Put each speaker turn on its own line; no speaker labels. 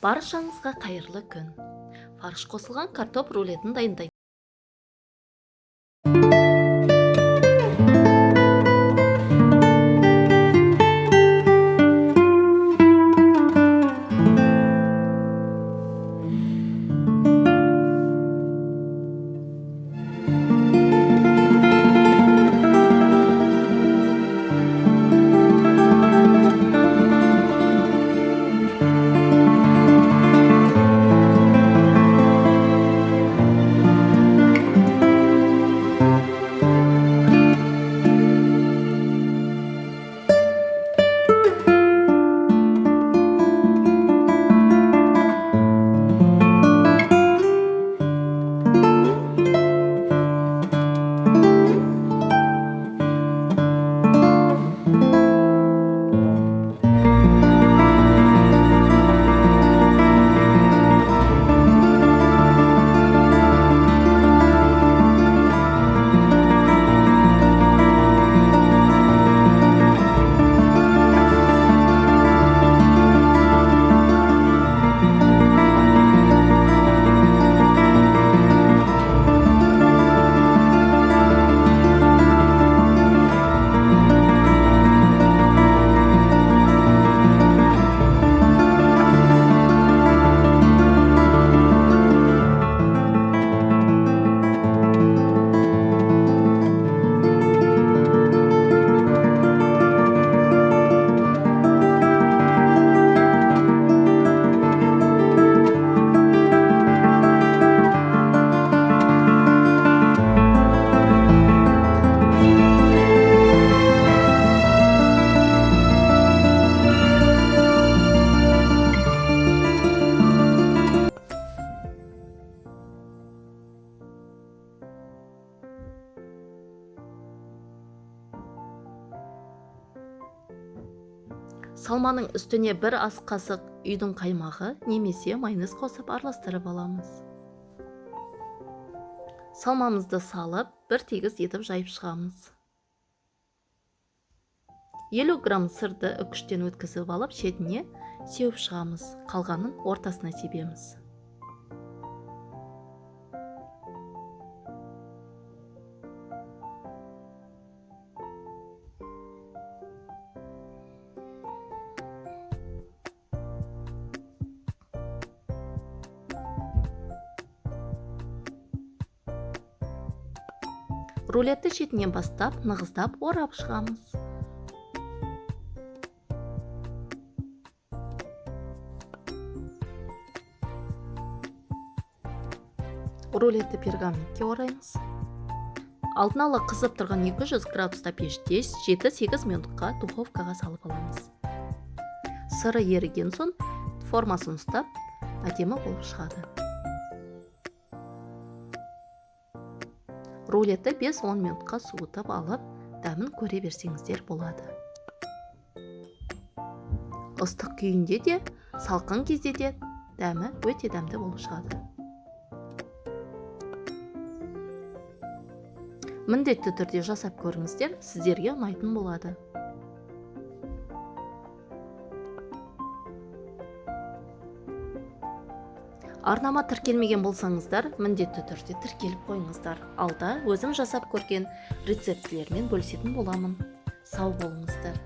Баршаңызға қайырлы күн. Фарш қосылған картоп рулетін дайындаймыз. Салманың үстіне бір ас қасық үйдің қаймағы немесе майонез қосып араластырып аламыз. Салмамызды салып, бір тегіс етіп жайып шығамыз. 50 грамм сырды үкіштен өткізіп алып, шетіне сеуіп шығамыз. Қалғанын ортасына себеміз. Рулетті шетінен бастап, нығыздап орап шығамыз. Рулетті пергаментке ораймыз. Алдын ала қызып тұрған 200 градуста пеште 7-8 минутқа духовкаға салып аламыз. Сыры еріген соң формасын ұстап, әдемі болып шығады. Рулетті 5-10 минутқа суытып алып, дәмін көре берсеңіздер болады. Ыстық күйінде де, салқын кезде де дәмі өте дәмді болып шығады. Міндетті түрде жасап көріңіздер, сіздерге ұнайтын болады. Арнама тіркелмеген болсаңыздар, міндетті түрде тіркеліп қойыңыздар. Алда өзім жасап көрген рецептілермен бөлісетін боламын. Сау болыңыздар.